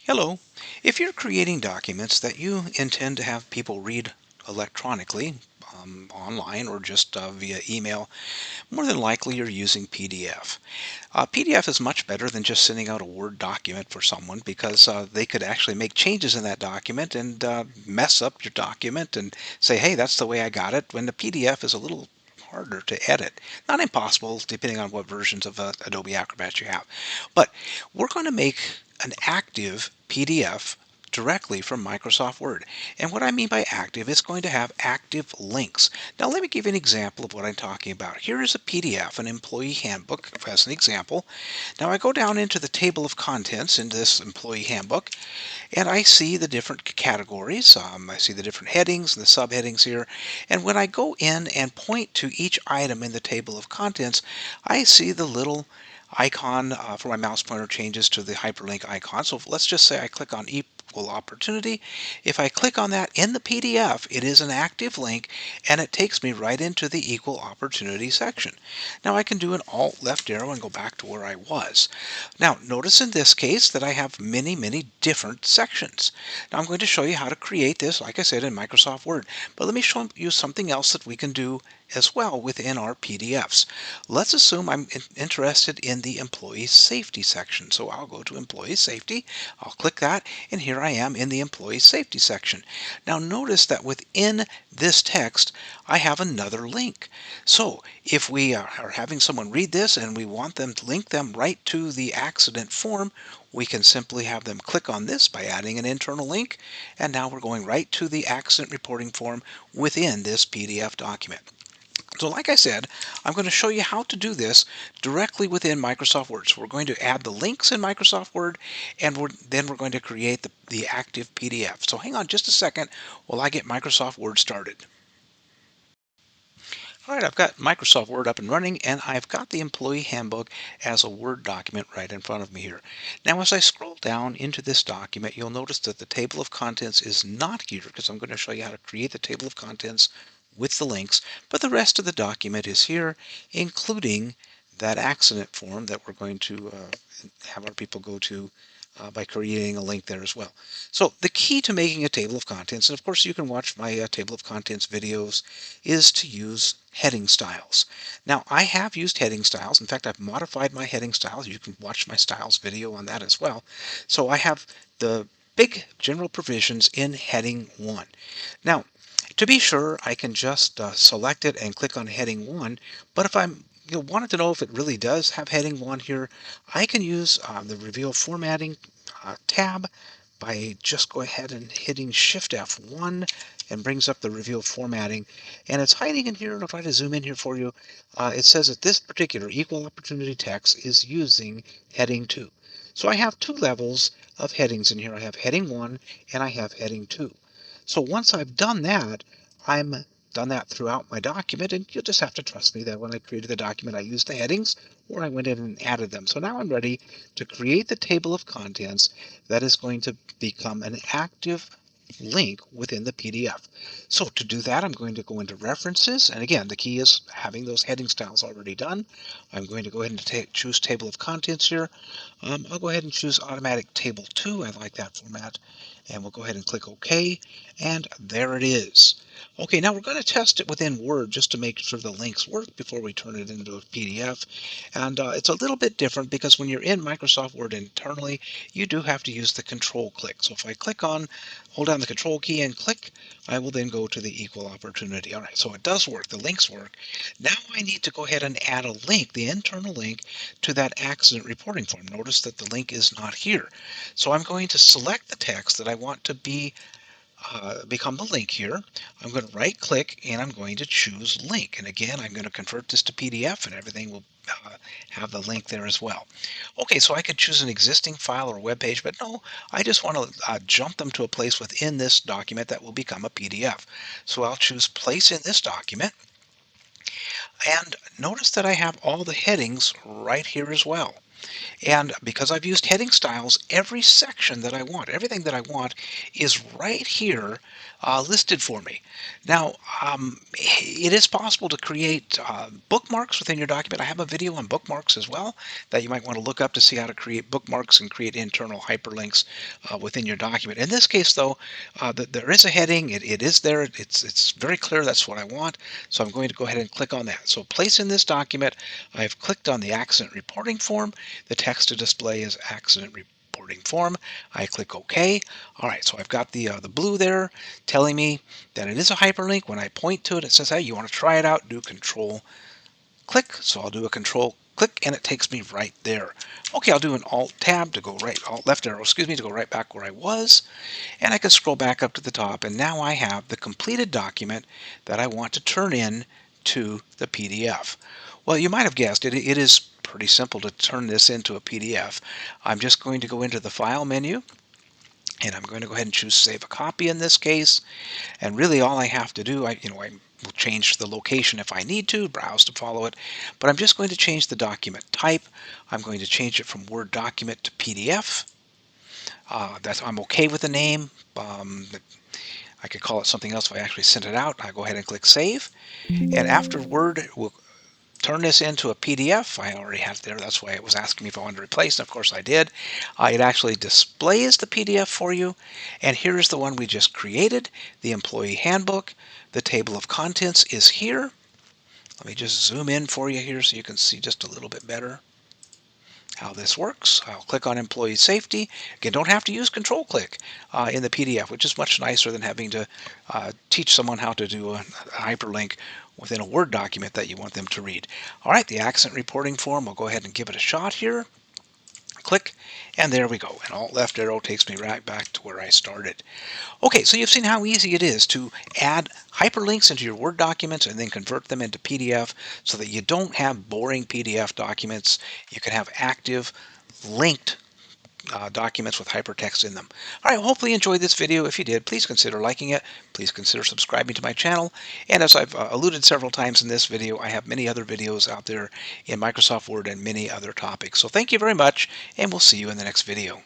Hello. If you're creating documents that you intend to have people read electronically, online or just via email, more than likely you're using PDF. PDF is much better than just sending out a Word document for someone because they could actually make changes in that document and mess up your document and say, hey, that's the way I got it, when the PDF is a little harder to edit. Not impossible, depending on what versions of Adobe Acrobat you have. But we're going to make an active PDF directly from Microsoft Word. And what I mean by active, it's going to have active links. Now let me give you an example of what I'm talking about. Here is a PDF, an employee handbook, as an example. Now I go down into the table of contents in this employee handbook, and I see the different categories. I see the different headings and the subheadings here. And when I go in and point to each item in the table of contents, I see the little icon for my mouse pointer changes to the hyperlink icon. So let's just say I click on equal opportunity. If I click on that in the PDF, it is an active link and it takes me right into the equal opportunity section. Now I can do an alt left arrow and go back to where I was. Now notice in this case that I have many different sections. Now I'm going to show you how to create this, like I said, in Microsoft Word. But let me show you something else that we can do as well within our PDFs. Let's assume I'm interested in the employee safety section. So I'll go to employee safety, I'll click that, and here I am in the employee safety section. Now notice that within this text, I have another link. So if we are having someone read this and we want them to link them right to the accident form, we can simply have them click on this by adding an internal link, and now we're going right to the accident reporting form within this PDF document. So like I said, I'm going to show you how to do this directly within Microsoft Word. So we're going to add the links in Microsoft Word, and then we're going to create the active PDF. So hang on just a second while I get Microsoft Word started. All right, I've got Microsoft Word up and running, and I've got the employee handbook as a Word document right in front of me here. Now, as I scroll down into this document, you'll notice that the table of contents is not here because I'm going to show you how to create the table of contents with the links, but the rest of the document is here, including that accident form that we're going to have our people go to by creating a link there as well. So the key to making a table of contents, and of course you can watch my table of contents videos, is to use heading styles. Now I have used heading styles. In fact, I've modified my heading styles. You can watch my styles video on that as well. So I have the big general provisions in heading 1. Now, to be sure, I can just select it and click on heading 1, but if I'm wanted to know if it really does have heading 1 here, I can use the reveal formatting tab by just go ahead and hitting Shift F1 and brings up the reveal formatting. And it's hiding in here. I'll try to zoom in here for you. It says that this particular equal opportunity text is using heading 2. So I have two levels of headings in here. I have heading 1 and I have heading 2. So once I've done that, I'm done that throughout my document, and you'll just have to trust me that when I created the document I used the headings or I went in and added them. So now I'm ready to create the table of contents that is going to become an active link within the PDF. So to do that, I'm going to go into references, and again the key is having those heading styles already done. I'm going to go ahead and choose table of contents here. I'll go ahead and choose automatic table 2. I like that format, and we'll go ahead and click OK, and there it is. Okay, now we're going to test it within Word just to make sure the links work before we turn it into a PDF. And it's a little bit different because when you're in Microsoft Word internally, you do have to use the control click. So if I hold down the control key and click, I will then go to the equal opportunity. All right, so it does work. The links work. Now I need to go ahead and add a link, the internal link, to that accident reporting form. Notice that the link is not here. So I'm going to select the text that I want to become the link here. I'm going to right click and I'm going to choose link. And again, I'm going to convert this to PDF and everything will have the link there as well. Okay, so I could choose an existing file or web page, but no, I just want to jump them to a place within this document that will become a PDF. So I'll choose place in this document. And notice that I have all the headings right here as well. And because I've used heading styles, every section that I want, everything that I want is right here listed for me. Now, it is possible to create bookmarks within your document. I have a video on bookmarks as well that you might want to look up to see how to create bookmarks and create internal hyperlinks within your document. In this case, though, there is a heading. It is there. It's very clear that's what I want. So I'm going to go ahead and click on that. So place in this document, I've clicked on the accident reporting form. The text to display is accident reporting form. I click OK. All right, so I've got the blue there telling me that it is a hyperlink. When I point to it, it says, hey, you want to try it out, do control click. So I'll do a control click and it takes me right there. Okay, I'll do an alt tab to go right, alt left arrow, excuse me, to go right back where I was. And I can scroll back up to the top and now I have the completed document that I want to turn in to the PDF. Well, you might have guessed it is pretty simple to turn this into a PDF. I'm just going to go into the file menu and I'm going to go ahead and choose save a copy in this case. And really all I have to do, I will change the location if I need to, browse to follow it, but I'm just going to change the document type. I'm going to change it from Word document to PDF. I'm okay with the name. I could call it something else if I actually sent it out. I go ahead and click save. And after Word will turn this into a PDF. I already had it there. That's why it was asking me if I wanted to replace. And of course I did. It actually displays the PDF for you. And here's the one we just created, the employee handbook. The table of contents is here. Let me just zoom in for you here so you can see just a little bit better how this works. I'll click on employee safety. Again, don't have to use control click in the PDF, which is much nicer than having to teach someone how to do a hyperlink within a Word document that you want them to read. All right, the accident reporting form, I'll go ahead and give it a shot here. Click, and there we go. And alt left arrow takes me right back to where I started. Okay, so you've seen how easy it is to add hyperlinks into your Word documents and then convert them into PDF so that you don't have boring PDF documents. You can have active, linked documents with hypertext in them. All right, well, hopefully you enjoyed this video. If you did, please consider liking it. Please consider subscribing to my channel. And as I've alluded several times in this video, I have many other videos out there in Microsoft Word and many other topics. So thank you very much, and we'll see you in the next video.